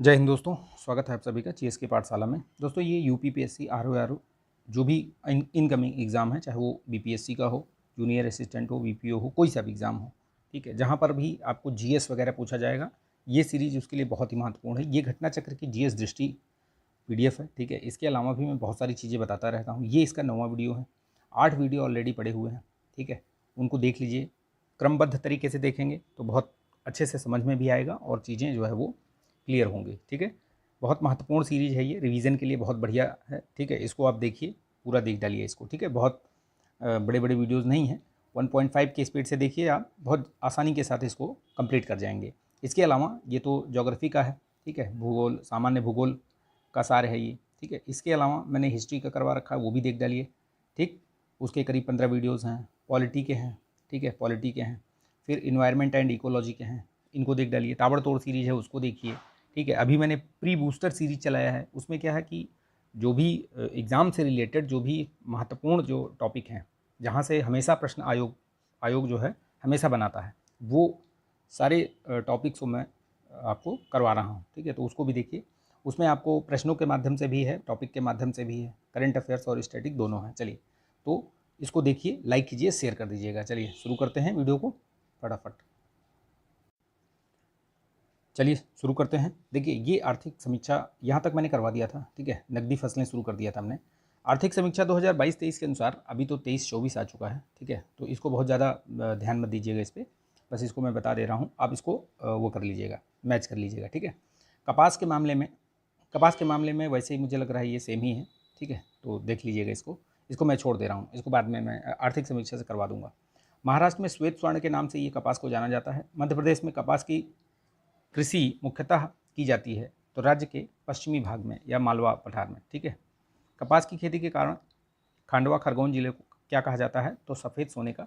जय हिंद दोस्तों, स्वागत है आप सभी का जीएस की पाठशाला में। दोस्तों ये यूपीपीएससी आरओ जो भी इनकमिंग एग्ज़ाम है, चाहे वो बीपीएससी का हो, जूनियर असिस्टेंट हो, वीपीओ हो, कोई सा भी एग्ज़ाम हो, ठीक है, जहाँ पर भी आपको जीएस वगैरह पूछा जाएगा, ये सीरीज़ उसके लिए बहुत ही महत्वपूर्ण है। ये घटना चक्र की जीएस दृष्टि पीडीएफ है, ठीक है। इसके अलावा भी मैं बहुत सारी चीज़ें बताता रहता हूँ। ये इसका 9वां वीडियो है, 8 वीडियो ऑलरेडी पड़े हुए हैं, ठीक है। उनको देख लीजिए, क्रमबद्ध तरीके से देखेंगे तो बहुत अच्छे से समझ में भी आएगा और चीज़ें जो है वो क्लियर होंगी, ठीक है। बहुत महत्वपूर्ण सीरीज़ है ये, रिवीजन के लिए बहुत बढ़िया है, ठीक है। इसको आप देखिए, पूरा देख डालिए इसको, ठीक है। बहुत बड़े बड़े वीडियोज़ नहीं हैं, 1.5 की स्पीड से देखिए, आप बहुत आसानी के साथ इसको कंप्लीट कर जाएंगे। इसके अलावा ये तो ज्योग्राफी का है, ठीक है, भूगोल, सामान्य भूगोल का सार है ये, ठीक है। इसके अलावा मैंने हिस्ट्री का करवा रखा है, वो भी देख डालिए, ठीक। उसके करीब 15 वीडियोज़ हैं, पॉलिटी के हैं, ठीक है, पॉलिटी के हैं, फिर इन्वायरमेंट एंड इकोलॉजी के हैं, इनको देख डालिए। ताबड़तोड़ सीरीज़ है, उसको देखिए, ठीक है। अभी मैंने प्री बूस्टर सीरीज चलाया है, उसमें क्या है कि जो भी एग्ज़ाम से रिलेटेड जो भी महत्वपूर्ण जो टॉपिक हैं, जहाँ से हमेशा प्रश्न आयोग जो है हमेशा बनाता है, वो सारे टॉपिक्स को मैं आपको करवा रहा हूँ, ठीक है। तो उसको भी देखिए, उसमें आपको प्रश्नों के माध्यम से भी है, टॉपिक के माध्यम से भी है, करंट अफेयर्स और स्टैटिक दोनों हैं। चलिए, तो इसको देखिए, लाइक कीजिए, शेयर कर दीजिएगा। चलिए शुरू करते हैं वीडियो को फटाफट। चलिए शुरू करते हैं। देखिए, ये आर्थिक समीक्षा यहाँ तक मैंने करवा दिया था, ठीक है। नकदी फसलें शुरू कर दिया था हमने। आर्थिक समीक्षा 2022-23 के अनुसार अभी तो 23-24 आ चुका है, ठीक है। तो इसको बहुत ज़्यादा ध्यान मत दीजिएगा इस पर, बस इसको मैं बता दे रहा हूँ, आप इसको वो कर लीजिएगा, मैच कर लीजिएगा, ठीक है। कपास के मामले में वैसे ही मुझे लग रहा है ये सेम ही है, ठीक है। तो देख लीजिएगा इसको मैं छोड़ दे रहा हूँ, इसको बाद में मैं आर्थिक समीक्षा से करवा दूंगा। महाराष्ट्र में श्वेत स्वर्ण के नाम से ये कपास को जाना जाता है। मध्य प्रदेश में कपास की कृषि मुख्यतः की जाती है, तो राज्य के पश्चिमी भाग में या मालवा पठार में, ठीक है। कपास की खेती के कारण खांडवा खरगोन जिले को क्या कहा जाता है, तो सफ़ेद सोने का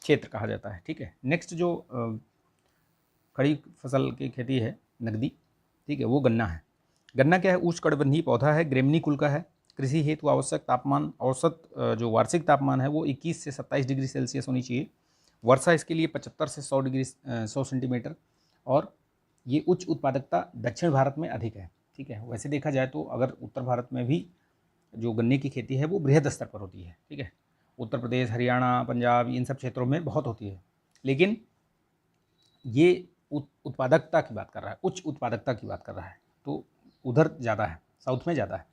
क्षेत्र कहा जाता है, ठीक है। नेक्स्ट जो खड़ी फसल की खेती है, नकदी, ठीक है, वो गन्ना है। गन्ना क्या है, उष्णकटिबंधीय पौधा है, ग्रेमनी कुल का है। कृषि हेतु आवश्यक तापमान, औसत जो वार्षिक तापमान है वो 21 से 27 डिग्री सेल्सियस होनी चाहिए। वर्षा इसके लिए 75 से 100 सेंटीमीटर, और ये उच्च उत्पादकता दक्षिण भारत में अधिक है, ठीक है। वैसे देखा जाए तो अगर उत्तर भारत में भी जो गन्ने की खेती है वो बृहद स्तर पर होती है, ठीक है। उत्तर प्रदेश, हरियाणा, पंजाब, इन सब क्षेत्रों में बहुत होती है, लेकिन ये उत्पादकता की बात कर रहा है, उच्च उत्पादकता की बात कर रहा है, तो उधर ज़्यादा है, साउथ में ज़्यादा है।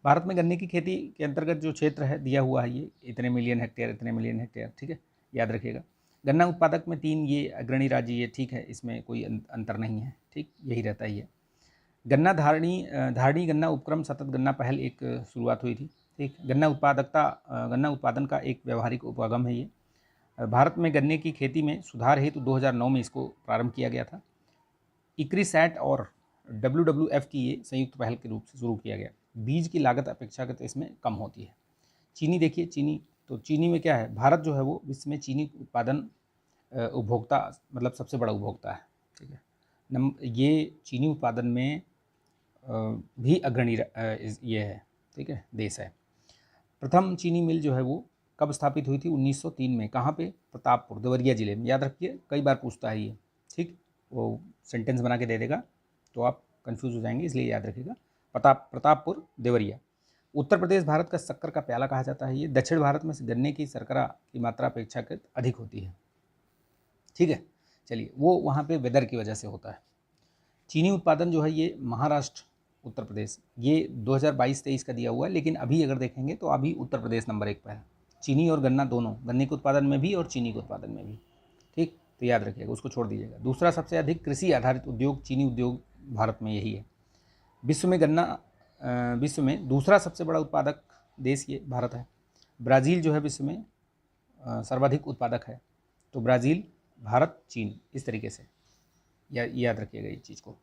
भारत में गन्ने की खेती के अंतर्गत जो क्षेत्र है दिया हुआ है, ये इतने मिलियन हेक्टेयर, इतने मिलियन हेक्टेयर, ठीक है, याद रखिएगा। गन्ना उत्पादक में 3 ये अग्रणी राज्य, ये ठीक है, इसमें कोई अंतर नहीं है, ठीक, यही रहता ही है। गन्ना धारणी गन्ना उपक्रम सतत गन्ना पहल एक शुरुआत हुई थी, ठीक। गन्ना उत्पादन का एक व्यवहारिक उपगम है ये। भारत में गन्ने की खेती में सुधार हेतु 2009 में इसको प्रारंभ किया गया था। इक्रीसैट और WWF की ये संयुक्त पहल के रूप से शुरू किया गया। बीज की लागत अपेक्षाकृत इसमें कम होती है। चीनी देखिए, चीनी, तो चीनी में क्या है, भारत जो है वो विश्व में चीनी उत्पादन उपभोक्ता, मतलब सबसे बड़ा उपभोक्ता है, ठीक है। ये चीनी उत्पादन में भी अग्रणी ये है, ठीक है, देश है। प्रथम चीनी मिल जो है वो कब स्थापित हुई थी, 1903 में। कहाँ पे, प्रतापपुर, देवरिया जिले में। याद रखिए, कई बार पूछता है ये, ठीक, वो सेंटेंस बना के दे देगा तो आप कंफ्यूज हो जाएंगे, इसलिए याद रखिएगा, प्रतापपुर, देवरिया। उत्तर प्रदेश भारत का शक्कर का प्याला कहा जाता है ये। दक्षिण भारत में गन्ने की शर्करा की मात्रा अपेक्षाकृत अधिक होती है, ठीक है। चलिए, वो वहाँ पे वेदर की वजह से होता है। चीनी उत्पादन जो है ये महाराष्ट्र, उत्तर प्रदेश, ये 2022-23 का दिया हुआ है, लेकिन अभी अगर देखेंगे तो अभी उत्तर प्रदेश नंबर 1 पर है। चीनी और गन्ना दोनों, गन्ने के उत्पादन में भी और चीनी के उत्पादन में भी, ठीक। तो याद रखिएगा, उसको छोड़ दीजिएगा। दूसरा सबसे अधिक कृषि आधारित उद्योग, चीनी उद्योग भारत में यही है। विश्व में दूसरा सबसे बड़ा उत्पादक देश ये भारत है। ब्राज़ील जो है विश्व में सर्वाधिक उत्पादक है। तो ब्राज़ील, भारत, चीन, इस तरीके से याद रखिएगा ये चीज़ को।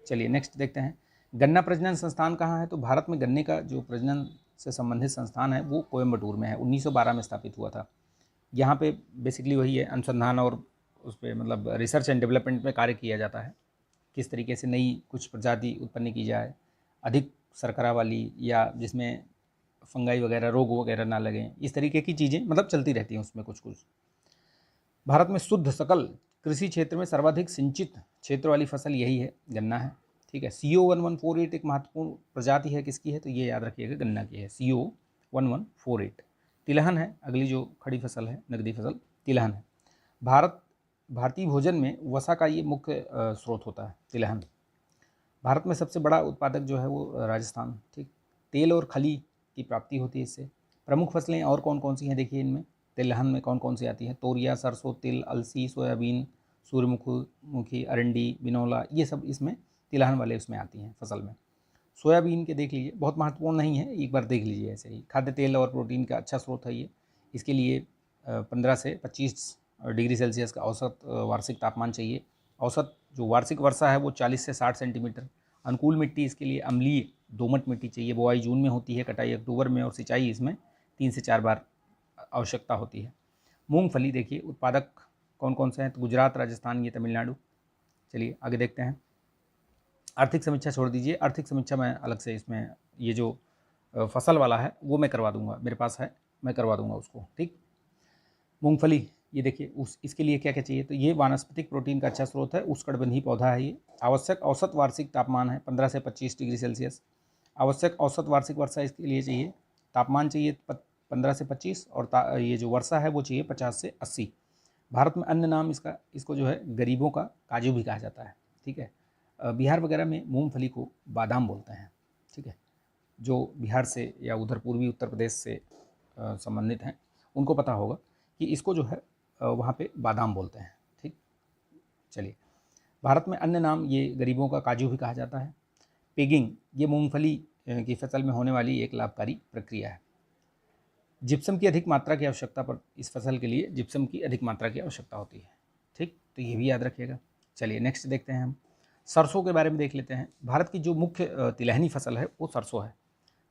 चलिए नेक्स्ट देखते हैं। गन्ना प्रजनन संस्थान कहाँ है, तो भारत में गन्ने का जो प्रजनन से संबंधित संस्थान है वो कोयम्बटूर में है, 1912 में स्थापित हुआ था। यहाँ पे बेसिकली वही है, अनुसंधान और उस पर मतलब रिसर्च एंड डेवलपमेंट में कार्य किया जाता है, किस तरीके से नई कुछ प्रजाति उत्पन्न की जाए, अधिक शर्करा वाली, या जिसमें फंगाई वगैरह, रोग वगैरह ना लगें, इस तरीके की चीज़ें मतलब चलती रहती हैं उसमें कुछ कुछ। भारत में शुद्ध सकल कृषि क्षेत्र में सर्वाधिक सिंचित क्षेत्र वाली फसल यही है, गन्ना है, ठीक है। CO1148 एक महत्वपूर्ण प्रजाति है, किसकी है, तो ये याद रखिएगा, गन्ना की है, CO1148। तिलहन है अगली जो खड़ी फसल है, नकदी फसल तिलहन है। भारतीय भोजन में वसा का ये मुख्य स्रोत होता है, तिलहन। भारत में सबसे बड़ा उत्पादक जो है वो राजस्थान, ठीक। तेल और खली की प्राप्ति होती है इससे। प्रमुख फसलें और कौन कौन सी हैं देखिए, इनमें तिलहन में कौन कौन सी आती हैं, तोरिया, सरसों, तिल, अलसी, सोयाबीन, सूर्यमुखी, अरंडी, बिनौला, ये सब इसमें तिलहन वाले उसमें आती हैं फसल में। सोयाबीन के देख लीजिए, बहुत महत्वपूर्ण नहीं है, एक बार देख लीजिए ऐसे ही। खाद्य तेल और प्रोटीन का अच्छा स्रोत है ये। इसके लिए 15 से 25 डिग्री सेल्सियस का औसत वार्षिक तापमान चाहिए। औसत जो वार्षिक वर्षा है वो 40 से 60 सेंटीमीटर। अनुकूल मिट्टी इसके लिए अम्लीय दोमट मिट्टी चाहिए। बुआई जून में होती है, कटाई अक्टूबर में, और सिंचाई इसमें 3 से 4 बार आवश्यकता होती है। मूंगफली देखिए, उत्पादक कौन कौन से हैं, तो गुजरात, राजस्थान, ये तमिलनाडु। चलिए आगे देखते हैं। आर्थिक समीक्षा छोड़ दीजिए, आर्थिक समीक्षा मैं अलग से इसमें, ये जो फसल वाला है वो मैं करवा दूंगा, मेरे पास है, मैं करवा दूंगा उसको, ठीक। मूंगफली ये देखिए, इसके लिए क्या क्या चाहिए, तो ये वानस्पतिक प्रोटीन का अच्छा स्रोत है, उष्णकटिबंधीय पौधा है ये। आवश्यक औसत वार्षिक तापमान है 15 से 25 डिग्री सेल्सियस। आवश्यक औसत वार्षिक वर्षा इसके लिए चाहिए, तापमान चाहिए 15 से 25, और ये जो वर्षा है वो चाहिए 50 से 80। भारत में अन्य नाम इसको जो है गरीबों का काजू भी कहा जाता है, ठीक है। बिहार वगैरह में मूंगफली को बादाम बोलते हैं, ठीक है। जो बिहार से या उधर पूर्वी उत्तर प्रदेश से संबंधित हैं उनको पता होगा कि इसको जो है वहाँ पे बादाम बोलते हैं, ठीक। चलिए, भारत में अन्य नाम ये गरीबों का काजू भी कहा जाता है। पेगिंग, ये मूंगफली की फसल में होने वाली एक लाभकारी प्रक्रिया है। जिप्सम की अधिक मात्रा की आवश्यकता पर, इस फसल के लिए जिप्सम की अधिक मात्रा की आवश्यकता होती है, ठीक, तो ये भी याद रखिएगा। चलिए नेक्स्ट देखते हैं हम, सरसों के बारे में देख लेते हैं। भारत की जो मुख्य तिलहनी फसल है वो सरसों है।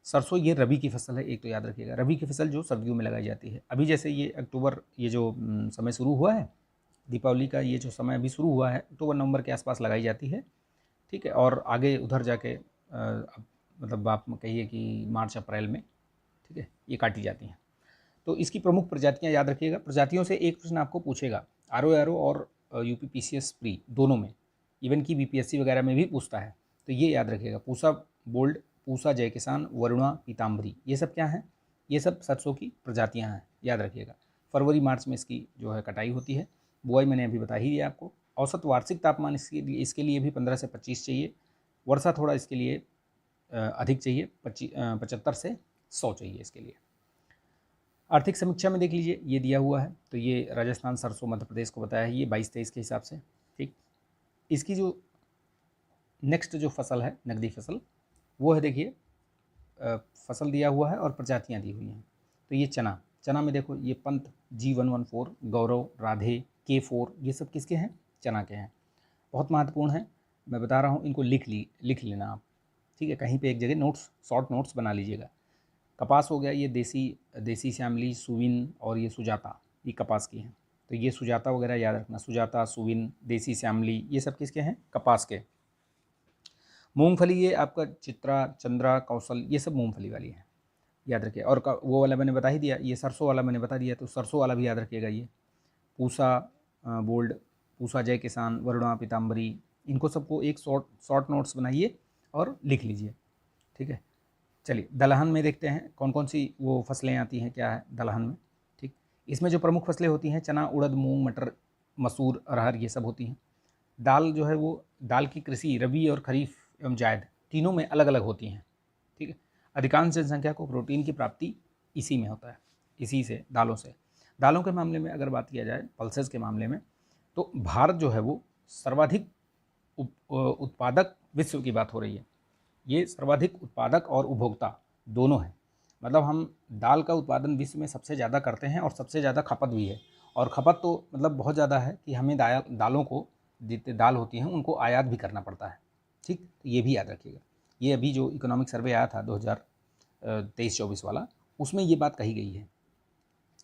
सरसों ये रबी की फसल है, एक तो याद रखिएगा, रबी की फसल जो सर्दियों में लगाई जाती है। अभी जैसे ये अक्टूबर, ये जो समय शुरू हुआ है, दीपावली का ये जो समय अभी शुरू हुआ है, अक्टूबर नवंबर के आसपास लगाई जाती है, ठीक है। और आगे उधर जाके मतलब आप कहिए कि मार्च अप्रैल में, ठीक है, ये काटी जाती हैं। तो इसकी प्रमुख प्रजातियां याद रखिएगा। प्रजातियों से एक प्रश्न आपको पूछेगा, आरओ और यूपीपीसीएस प्री दोनों में, इवन की बीपीएससी वगैरह में भी पूछता है, तो ये याद रखिएगा। पूसा बोल्ड, पूसा जय किसान, वरुणा, पीताम्बरी, ये सब क्या हैं, ये सब सरसों की प्रजातियां हैं, याद रखिएगा। फरवरी मार्च में इसकी जो है कटाई होती है। बुआई मैंने अभी बता ही दिया आपको। औसत वार्षिक तापमान इसके लिए भी 15 से 25 चाहिए। वर्षा थोड़ा इसके लिए अधिक चाहिए, 75 से 100 चाहिए इसके लिए। आर्थिक समीक्षा में देख लीजिए, ये दिया हुआ है, तो ये राजस्थान, सरसों, मध्य प्रदेश को बताया है, ये 22-23 के हिसाब से, ठीक। इसकी जो नेक्स्ट जो फसल है, नकदी फसल, वो है देखिए, फसल दिया हुआ है और प्रजातियां दी हुई हैं। तो ये चना में देखो, ये पंत, G114, गौरव, राधे, K4, ये सब किसके हैं, चना के हैं। बहुत महत्वपूर्ण है, मैं बता रहा हूँ, इनको लिख लेना आप, ठीक है। कहीं पे एक जगह नोट्स, शॉर्ट नोट्स बना लीजिएगा। कपास हो गया, ये देसी श्यामली, सुविन, और ये सुजाता, ये कपास की हैं। तो ये सुजाता वगैरह याद रखना, सुजाता, सुविन, देसी श्यामली, ये सब किसके हैं, कपास के। मूंगफली ये आपका चित्रा, चंद्रा, कौशल, ये सब मूंगफली वाली है, याद रखिए। और वो वाला मैंने बता ही दिया, ये सरसों वाला मैंने बता दिया, तो सरसों वाला भी याद रखिएगा। ये पूसा बोल्ड, पूसा जय किसान, वरुणा, पीताम्बरी, इनको सबको एक शॉर्ट नोट्स बनाइए और लिख लीजिए, ठीक है। चलिए दलहन में देखते हैं कौन कौन सी वो फसलें आती हैं, क्या है दलहन में, ठीक। इसमें जो प्रमुख फसलें होती हैं, चना, उड़द, मूंग, मटर, मसूर, अरहर, ये सब होती हैं। दाल जो है वो, दाल की कृषि रबी और खरीफ एवं जायद तीनों में अलग अलग होती हैं, ठीक है। अधिकांश जनसंख्या को प्रोटीन की प्राप्ति इसी में होता है, इसी से, दालों से। दालों के मामले में अगर बात किया जाए, पल्सेस के मामले में, तो भारत जो है वो सर्वाधिक उत्पादक विश्व की बात हो रही है। ये सर्वाधिक उत्पादक और उपभोक्ता दोनों हैं। मतलब हम दाल का उत्पादन विश्व में सबसे ज़्यादा करते हैं और सबसे ज़्यादा खपत भी है। और खपत तो मतलब बहुत ज़्यादा है कि हमें दालों को, जितने दाल होती हैं उनको आयात भी करना पड़ता है, ठीक। तो ये भी याद रखिएगा। ये अभी जो इकोनॉमिक सर्वे आया था 2023-24 वाला, उसमें ये बात कही गई है,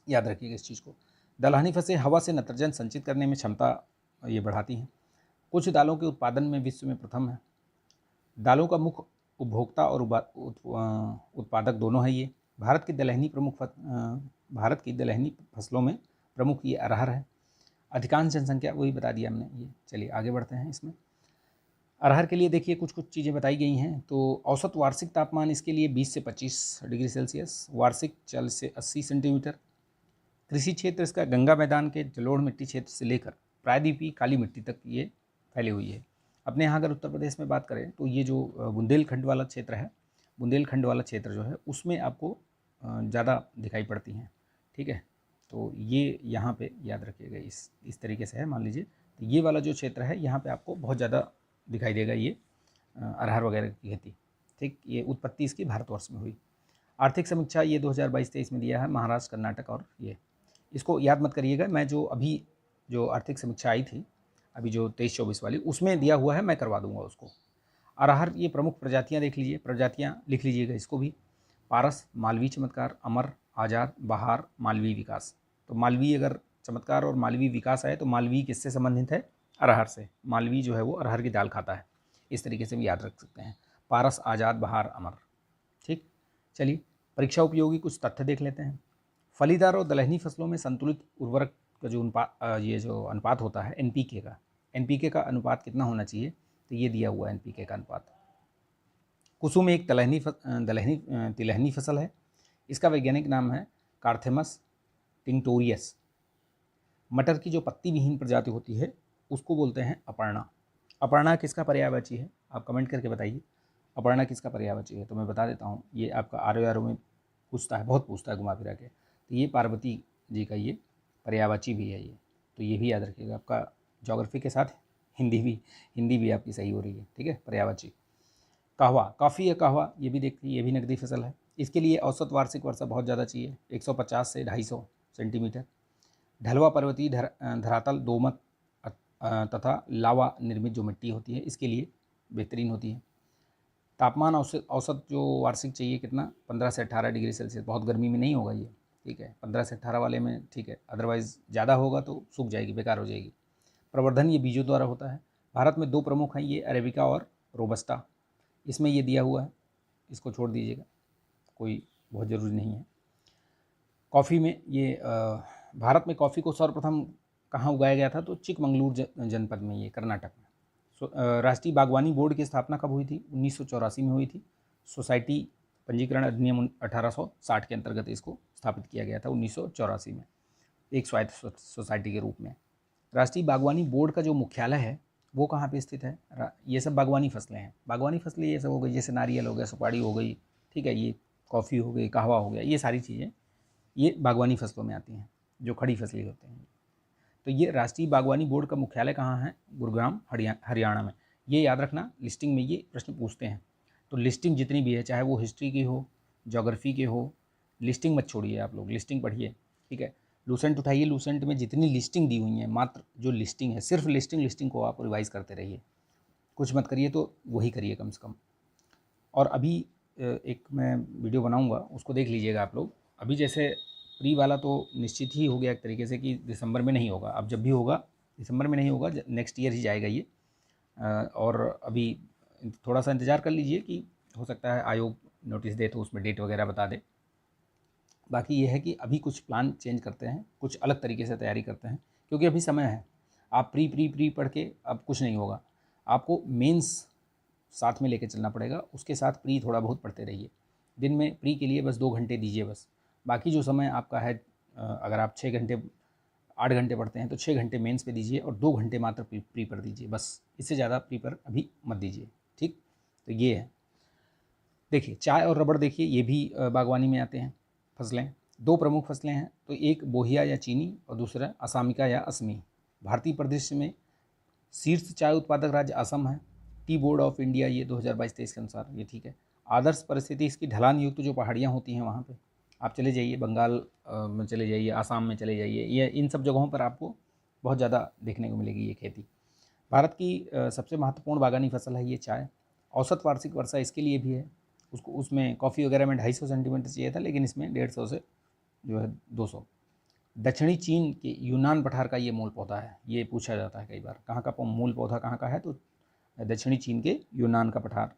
याद रखिएगा इस चीज़ को। दलहनी फसलें हवा से नाइट्रोजन संचित करने में क्षमता ये बढ़ाती हैं। कुछ दालों के उत्पादन में विश्व में प्रथम है। दालों का मुख्य उपभोक्ता और उत्पादक दोनों है ये। भारत की दलहनी फसलों में प्रमुख ये अरहर है। अधिकांश जनसंख्या, वही बता दिया हमने ये। चलिए आगे बढ़ते हैं इसमें। अरहर के लिए देखिए कुछ कुछ चीज़ें बताई गई हैं। तो औसत वार्षिक तापमान इसके लिए 20 से 25 डिग्री सेल्सियस, वार्षिक 40 से 80 सेंटीमीटर। कृषि क्षेत्र इसका गंगा मैदान के जलोढ़ मिट्टी क्षेत्र से लेकर प्रायद्वीपीय काली मिट्टी तक ये फैली हुई है। अपने यहाँ अगर उत्तर प्रदेश में बात करें तो ये जो बुंदेलखंड वाला क्षेत्र है, बुंदेलखंड वाला क्षेत्र जो है उसमें आपको ज़्यादा दिखाई पड़ती हैं। ठीक है, तो ये यहाँ पे याद रखिएगा, इस तरीके से है। मान लीजिए तो ये वाला जो क्षेत्र है यहाँ पे आपको बहुत ज़्यादा दिखाई देगा ये अरहर वगैरह की खेती। ठीक, ये उत्पत्ति इसकी भारतवर्ष में हुई। आर्थिक समीक्षा ये 2022-23 में दिया है महाराष्ट्र, कर्नाटक और ये, इसको याद मत करिएगा। मैं जो आर्थिक समीक्षा आई थी अभी जो 23-24 वाली, उसमें दिया हुआ है, मैं करवा दूंगा उसको। अरहर ये प्रमुख प्रजातियां देख लीजिए, प्रजातियां लिख लीजिएगा इसको भी। पारस, मालवी चमत्कार, अमर, आज़ाद, बहार, मालवी विकास। तो मालवी अगर चमत्कार और मालवी विकास आए तो मालवी किससे संबंधित है? अरहर से। मालवी जो है वो अरहर की दाल खाता है, इस तरीके से भी याद रख सकते हैं। पारस, आज़ाद, बहार, अमर। ठीक, चलिए परीक्षा उपयोगी कुछ तथ्य देख लेते हैं। फलीदार और दलहनी फसलों में संतुलित उर्वरक का जो अनुपात होता है एनपीके का अनुपात कितना होना चाहिए? तो ये दिया हुआ है एनपीके का अनुपात। कुसुम एक तिलहनी फसल है। इसका वैज्ञानिक नाम है कार्थेमस टिंक्टोरियस। मटर की जो पत्ती विहीन प्रजाति होती है उसको बोलते हैं अपर्णा। अपर्णा किसका पर्यायवाची है? आप कमेंट करके बताइए, अपर्णा किसका पर्यायवाची है? तो मैं बता देता हूँ, ये आपका आर में पूछता है, बहुत पूछता है घुमा फिरा के। तो ये पार्वती जी का ये पर्यायवाची भी है ये, तो ये भी याद रखिएगा। आपका ज्योग्राफी के साथ हिंदी भी आपकी सही हो रही है। ठीक है, पर्यायवाची। कहवा, कॉफ़ी या कहवा, ये भी देखिए, ये भी नकदी फसल है। इसके लिए औसत वार्षिक वर्षा बहुत ज़्यादा चाहिए, 150 से 250 सेंटीमीटर। ढलवा पर्वतीय धरातल, दोमट तथा लावा निर्मित जो मिट्टी होती है इसके लिए बेहतरीन होती है। तापमान औसत जो वार्षिक चाहिए कितना? 15 से 18 डिग्री सेल्सियस। बहुत गर्मी में नहीं होगा ये, ठीक है, 15 से 18 वाले में ठीक है, अदरवाइज़ ज़्यादा होगा तो सूख जाएगी, बेकार हो जाएगी। प्रवर्धन ये बीजों द्वारा होता है। भारत में 2 प्रमुख हैं, ये अरेबिका और रोबस्टा। इसमें ये दिया हुआ है, इसको छोड़ दीजिएगा, कोई बहुत ज़रूरी नहीं है। कॉफ़ी में ये भारत में कॉफ़ी को सर्वप्रथम कहाँ उगाया गया था? तो चिकमंगलूर जनपद में, ये कर्नाटक में। राष्ट्रीय बागवानी बोर्ड की स्थापना कब हुई थी? 1984 में हुई थी। सोसाइटी पंजीकरण अधिनियम 1860 के अंतर्गत इसको स्थापित किया गया था 1984 में, एक स्वायत्त सोसाइटी के रूप में। राष्ट्रीय बागवानी बोर्ड का जो मुख्यालय है वो कहाँ पे स्थित है? ये सब बागवानी फसलें हैं, बागवानी फसलें ये सब हो गई, जैसे नारियल हो गया, सुपारी हो गई, ठीक है, ये कॉफ़ी हो गई, कहवा हो गया, ये सारी चीज़ें ये बागवानी फसलों में आती हैं, जो खड़ी फसलें होते हैं। तो ये राष्ट्रीय बागवानी बोर्ड का मुख्यालय कहाँ है? गुरुग्राम, हरियाणा में। ये याद रखना, लिस्टिंग में ये प्रश्न पूछते हैं। तो लिस्टिंग जितनी भी है, चाहे वो हिस्ट्री की हो, ज्योग्राफी के हो, लिस्टिंग मत छोड़िए, आप लोग लिस्टिंग पढ़िए। ठीक है, लूसेंट उठाइए, लूसेंट में जितनी लिस्टिंग दी हुई है, मात्र जो लिस्टिंग है, सिर्फ लिस्टिंग को आप रिवाइज़ करते रहिए, कुछ मत करिए, तो वही करिए कम से कम। और अभी एक मैं वीडियो बनाऊंगा, उसको देख लीजिएगा आप लोग। अभी जैसे प्री वाला तो निश्चित ही हो गया एक तरीके से कि दिसंबर में नहीं होगा, अब जब भी होगा दिसंबर में नहीं होगा, नेक्स्ट ईयर ही जाएगा ये। और अभी थोड़ा सा इंतज़ार कर लीजिए कि हो सकता है आयोग नोटिस दे तो उसमें डेट वगैरह बता दे। बाकी ये है कि अभी कुछ प्लान चेंज करते हैं, कुछ अलग तरीके से तैयारी करते हैं, क्योंकि अभी समय है। आप प्री पढ़ के अब कुछ नहीं होगा, आपको मेंस साथ में लेके चलना पड़ेगा, उसके साथ प्री थोड़ा बहुत पढ़ते रहिए। दिन में प्री के लिए बस 2 घंटे दीजिए बस, बाकी जो समय आपका है, अगर आप 8 घंटे पढ़ते हैं तो 6 घंटे मेंस पे दीजिए और 2 घंटे मात्र प्री पर दीजिए, बस इससे ज़्यादा प्री पर अभी मत दीजिए। ठीक, तो ये है। देखिए चाय और रबड़, देखिए ये भी बागवानी में आते हैं फसलें। 2 प्रमुख फसलें हैं, तो एक बोहिया या चीनी और दूसरा असामिका या असमी। भारतीय परिदृश्य में शीर्ष चाय उत्पादक राज्य असम है। टी बोर्ड ऑफ इंडिया ये 2022-23 के अनुसार ये ठीक है। आदर्श परिस्थिति इसकी ढलान युक्त जो पहाड़ियाँ होती हैं वहाँ पे आप चले जाइए, बंगाल में चले जाइए, आसाम में चले जाइए, ये इन सब जगहों पर आपको बहुत ज़्यादा देखने को मिलेगी ये खेती। भारत की सबसे महत्वपूर्ण बागानी फसल है ये चाय। औसत वार्षिक वर्षा इसके लिए भी है, उसमें कॉफ़ी वगैरह में 250 सेंटीमीटर चाहिए था, लेकिन इसमें 150 से जो है 200। दक्षिणी चीन के यूनान पठार का ये मूल पौधा है, ये पूछा जाता है कई बार, कहाँ का मूल पौधा कहाँ का है? तो दक्षिणी चीन के यूनान का पठार।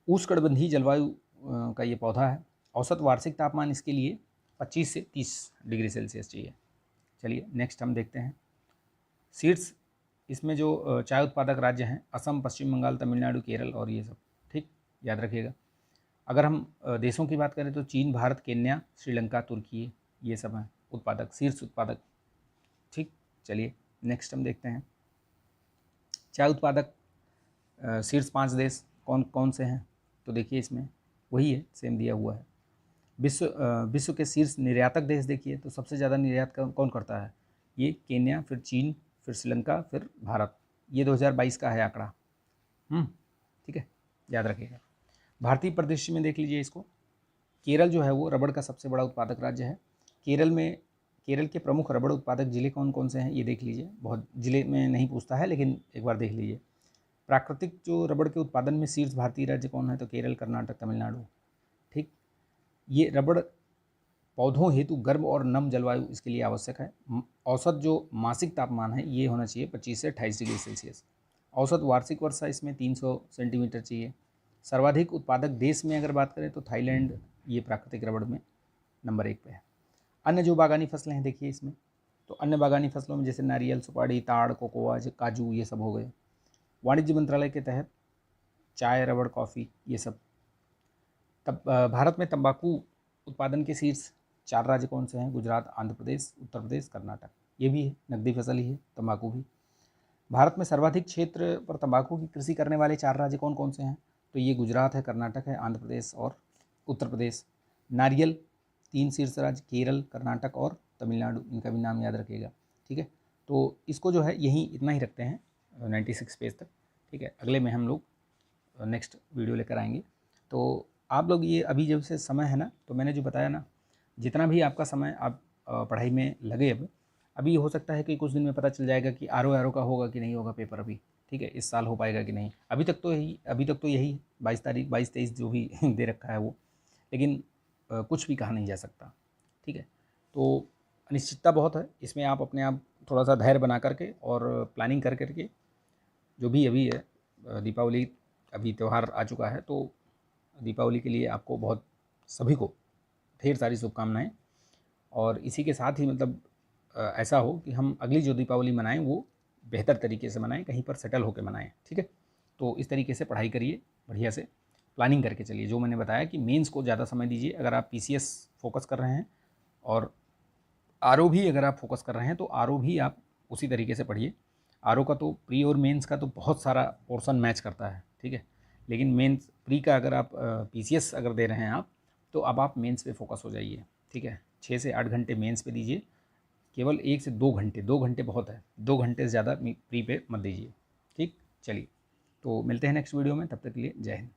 उष्णकटिबंधीय जलवायु का ये पौधा है। औसत वार्षिक तापमान इसके लिए 25 से 30 डिग्री सेल्सियस चाहिए। चलिए नेक्स्ट हम देखते हैं। सीड्स इसमें जो चाय उत्पादक राज्य हैं असम, पश्चिम बंगाल, तमिलनाडु, केरल और ये सब, ठीक, याद रखिएगा। अगर हम देशों की बात करें तो चीन, भारत, केन्या, श्रीलंका, तुर्की, ये सब हैं उत्पादक, शीर्ष उत्पादक, ठीक। चलिए नेक्स्ट हम देखते हैं चाय उत्पादक शीर्ष 5 देश कौन कौन से हैं। तो देखिए इसमें वही है, सेम दिया हुआ है। विश्व के शीर्ष निर्यातक देश देखिए तो सबसे ज़्यादा निर्यात कौन करता है, ये केन्या, फिर चीन, फिर श्रीलंका, फिर भारत। ये 2022 का है आंकड़ा, ठीक है, याद रखिएगा। भारतीय परिदृश्य में देख लीजिए इसको, केरल जो है वो रबड़ का सबसे बड़ा उत्पादक राज्य है। केरल के प्रमुख रबड़ उत्पादक जिले कौन कौन से हैं ये देख लीजिए, बहुत जिले में नहीं पूछता है लेकिन एक बार देख लीजिए। प्राकृतिक जो रबड़ के उत्पादन में शीर्ष भारतीय राज्य कौन है, तो केरल, कर्नाटक, तमिलनाडु, ठीक। ये रबड़ पौधों हेतु गर्म और नम जलवायु इसके लिए आवश्यक है। औसत जो मासिक तापमान है ये होना चाहिए 25 से 28 डिग्री सेल्सियस। औसत वार्षिक वर्षा इसमें 300 सेंटीमीटर चाहिए। सर्वाधिक उत्पादक देश में अगर बात करें तो थाईलैंड ये प्राकृतिक रबड़ में नंबर 1 पे है। अन्य जो बागानी फसलें हैं देखिए इसमें, तो अन्य बागानी फसलों में जैसे नारियल, सुपारी, ताड़, कोकोआ, काजू, ये सब हो गए। वाणिज्य मंत्रालय के तहत चाय, रबड़, कॉफ़ी, ये सब। तब भारत में तंबाकू उत्पादन के शीर्ष 4 राज्य कौन से हैं, गुजरात, आंध्र प्रदेश, उत्तर प्रदेश, कर्नाटक। ये भी है, नकदी फसल ही है तंबाकू भी। भारत में सर्वाधिक क्षेत्र पर तंबाकू की कृषि करने वाले 4 राज्य कौन कौन से हैं, तो ये गुजरात है, कर्नाटक है, आंध्र प्रदेश और उत्तर प्रदेश। नारियल 3 शीर्ष राज्य, केरल, कर्नाटक और तमिलनाडु, इनका भी नाम याद रखिएगा, ठीक है। तो इसको जो है यहीं इतना ही रखते हैं 96 पेज तक, ठीक है। अगले में हम लोग नेक्स्ट वीडियो लेकर आएंगे। तो आप लोग ये अभी जब से समय है ना, तो मैंने जो बताया ना, जितना भी आपका समय आप पढ़ाई में लगे, अब अभी हो सकता है कि कुछ दिन में पता चल जाएगा कि आर का होगा कि नहीं होगा पेपर अभी, ठीक है, इस साल हो पाएगा कि नहीं। अभी तक तो यही 22-23 जो भी दे रखा है वो, लेकिन कुछ भी कहा नहीं जा सकता, ठीक है। तो अनिश्चितता बहुत है इसमें, आप अपने आप थोड़ा सा धैर्य बना करके और प्लानिंग कर करके, जो भी अभी है दीपावली अभी त्यौहार आ चुका है, तो दीपावली के लिए आपको बहुत सभी को ढेर सारी शुभकामनाएं। और इसी के साथ ही मतलब ऐसा हो कि हम अगली जो दीपावली मनाएं वो बेहतर तरीके से मनाएं, कहीं पर सेटल होकर मनाएं, ठीक है। तो इस तरीके से पढ़ाई करिए, बढ़िया से प्लानिंग करके चलिए। जो मैंने बताया कि मेंस को ज़्यादा समय दीजिए अगर आप पीसीएस फोकस कर रहे हैं, और आरओ भी अगर आप फोकस कर रहे हैं तो आरओ भी आप उसी तरीके से पढ़िए। आरओ का तो प्री और मेंस का तो बहुत सारा पोर्शन मैच करता है, ठीक है, लेकिन मेंस प्री का अगर आप पीसीएस अगर दे रहे हैं आप, तो अब आप मेंस पे फोकस हो जाइए, ठीक है। 6 से 8 घंटे मेंस पे दीजिए, केवल 1 से 2 घंटे, 2 घंटे बहुत है, 2 घंटे से ज़्यादा प्री पे मत दीजिए, ठीक। चलिए तो मिलते हैं नेक्स्ट वीडियो में, तब तक के लिए जय हिंद।